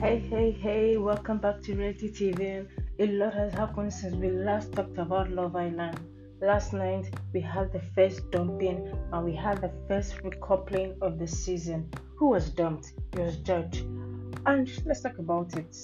Hey, welcome back to RealityTving. A lot has happened since we last talked about Love Island. Last night, we had the first dumping and we had the first recoupling of the season. Who was dumped? It was George. And let's talk about it.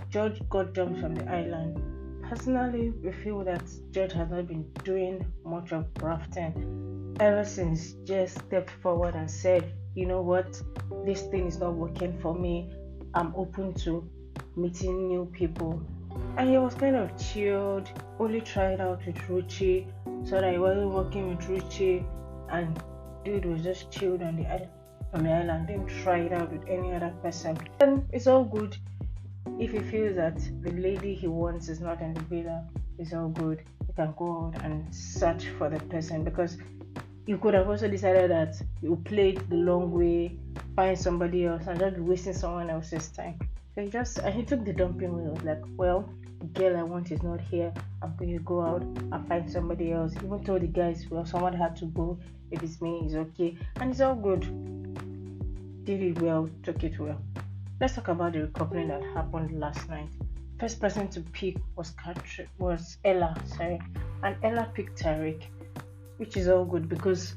George got dumped from the island. Personally, we feel that George has not been doing much of grafting ever since Jess stepped forward and said, you know what, this thing is not working for me. I'm open to meeting new people. And he was kind of chilled, only tried out with Ruchi, so that he wasn't working with Ruchi, and dude was just chilled on the island, didn't try it out with any other person. And it's all good. If he feels that the lady he wants is not in the villa, it's all good. He can go out and search for the person, because you could have also decided that you played the long way, find somebody else, and just be wasting someone else's time. So he took the dumping way. He was like, well, the girl I want is not here. I'm going to go out and find somebody else. Even told the guys, well, someone had to go. If it's me, it's okay. And it's all good. Did it well, took it well. Let's talk about the recoupling that happened last night. First person to pick was Ella, and Ella picked Tariq, which is all good because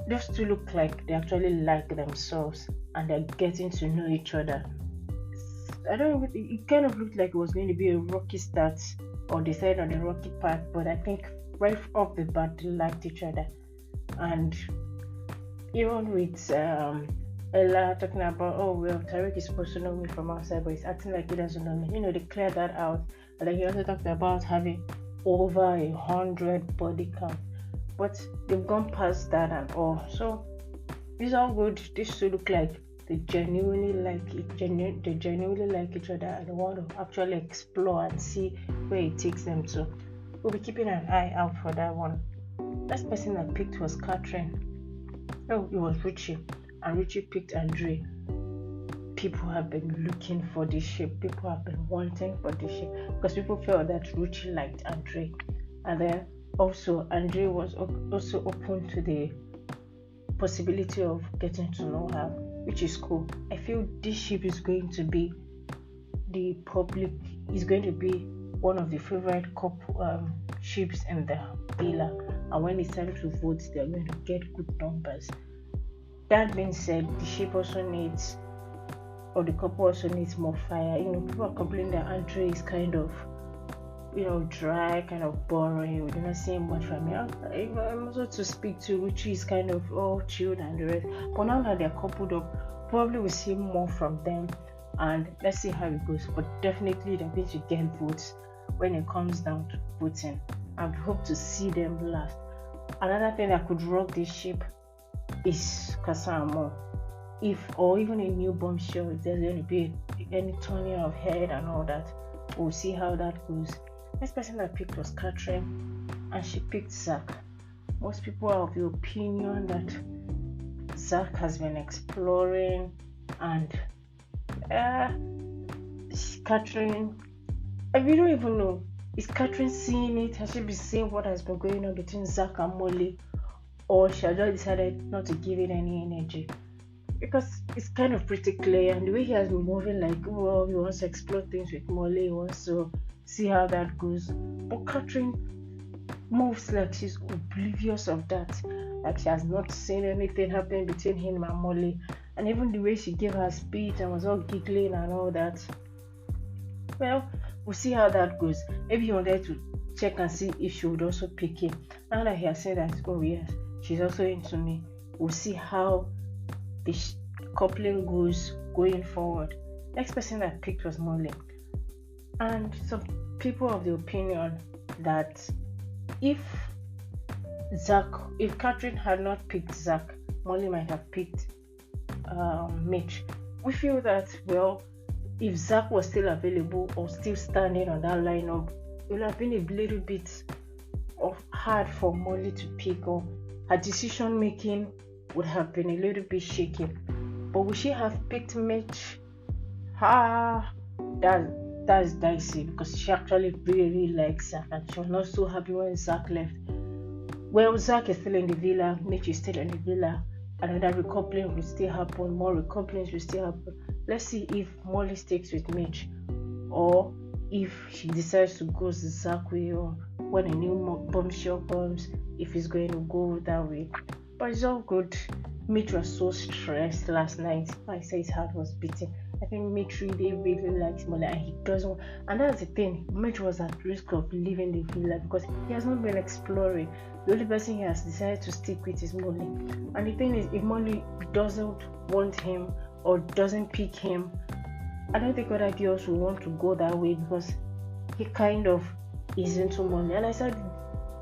those two look like they actually like themselves and they're getting to know each other. It kind of looked like it was going to be a rocky start, or they said on the rocky path, but I think right off the bat they liked each other. And even with Ella talking about, oh well, Tariq is supposed to know me from outside, but he's acting like he doesn't know me. They cleared that out. And then he also talked about having over 100 body count. But they've gone past that and all. So it's all good. These two look like they genuinely like each other, and they want to actually explore and see where it takes them to. We'll be keeping an eye out for that one. Last person that picked was Catherine. Oh, it was Richie. And Richie picked Andre. People have been looking for this ship. People have been wanting for this ship because people felt that Richie liked Andre. And then also Andre was also open to the possibility of getting to know her, which is cool. I feel this ship is going to be one of the favorite couple ships in the villa, and when it's time to vote, they're going to get good numbers. That being said, the ship also needs, or the couple also needs more fire. People are complaining that Andre is kind of dry, kind of boring. We're not seeing much from him. I'm also to speak to Richie is kind of all chilled and the rest. But now that they're coupled up, probably we'll see more from them, and let's see how it goes. But definitely they're going to get votes when it comes down to voting. I hope to see them last. Another thing that could rock this ship is Kasamo. Or even a new bombshell, if there's going to be any turning of head and all that, we'll see how that goes. Next person I picked was Catherine, and she picked Zach. Most people are of the opinion that Zach has been exploring, and Catherine, we don't even know. Is Catherine seeing it? Has she been seeing what has been going on between Zach and Molly, or she has just decided not to give it any energy? Because it's kind of pretty clear, and the way he has been moving, like, well, he wants to explore things with Molly, he wants to see how that goes. But Catherine moves like she's oblivious of that, like she has not seen anything happen between him and Molly. And even the way she gave her speech and was all giggling and all that, well, we'll see how that goes. Maybe he wanted to check and see if she would also pick him. Now that he has said that, oh yes, she's also into me, we'll see how the coupling goes going forward. Next person I picked was Molly, and some people of the opinion that if Catherine had not picked Zach, Molly might have picked Mitch. We feel that, well, if Zach was still available or still standing on that lineup, it would have been a little bit hard for Molly to pick, or her decision making would have been a little bit shaky. But would she have picked Mitch? That's dicey, because she actually really likes Zach, and she was not so happy when Zach left. Well, Zach is still in the villa, Mitch is still in the villa, another recoupling will still happen, more recouplings will still happen. Let's see if Molly sticks with Mitch, or if she decides to go Zach way, or when a new bombshell comes, if he's going to go that way. But it's all good. Mitch was so stressed last night. I say his heart was beating. I think Mitch really likes Molly, and he doesn't. And that's the thing. Mitch was at risk of leaving the villa because he has not been exploring. The only person he has decided to stick with is Molly. And the thing is, if Molly doesn't want him or doesn't pick him, I don't think other girls will want to go that way because he kind of is into Molly. And I said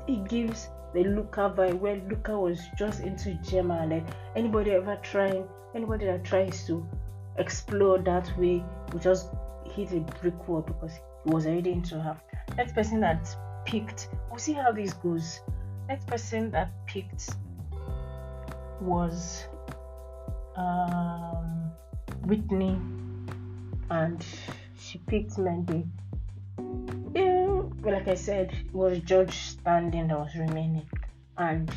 he gives the Luca vibe, where Luca was just into Gemma, and like anybody that tries to explore that way will just hit a brick wall because he was already into her. Next person that picked, we'll see how this goes. Next person that picked was Whitney, and she picked Mandy. Like I said, it was George standing that was remaining, and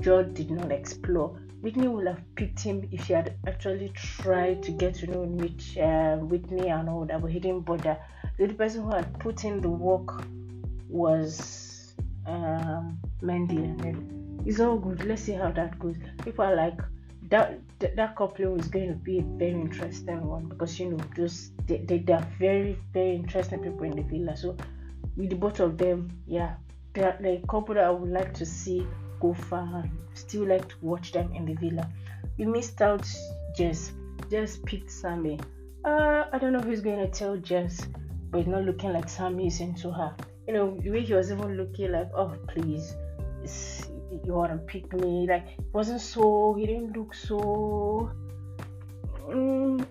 George did not explore. Whitney would have picked him if she had actually tried to get to know Whitney and all that, but he didn't bother. The only person who had put in the work was Mandy, and then it's all good. Let's see how that goes. People are like, that coupling is going to be a very interesting one because they are very, very interesting people in the villa. So with the both of them, they're the couple that I would like to see go far, and still like to watch them in the villa. We missed out Jess. Jess picked Sammy. I don't know who's going to tell Jess, but it's not looking like Sammy is into her. The way he was even looking like, oh please, you want to pick me? Like, he didn't look so.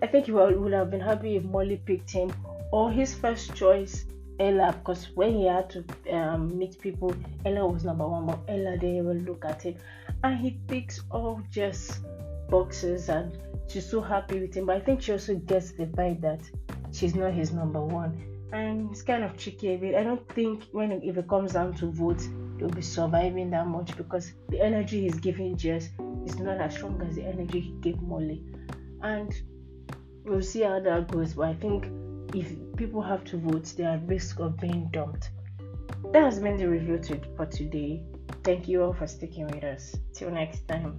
I think he would have been happy if Molly picked him, or his first choice, Ella, because when he had to meet people, Ella was number one, but Ella didn't even look at it, and he picks all Jess boxes, and she's so happy with him. But I think she also gets the vibe that she's not his number one, and it's kind of tricky a bit. I don't think if it comes down to votes, they'll be surviving that much because the energy he's giving Jess is not as strong as the energy he gave Molly, and we'll see how that goes. But I think if people have to vote, they are at risk of being dumped. That has been the review for today. Thank you all for sticking with us. Till next time.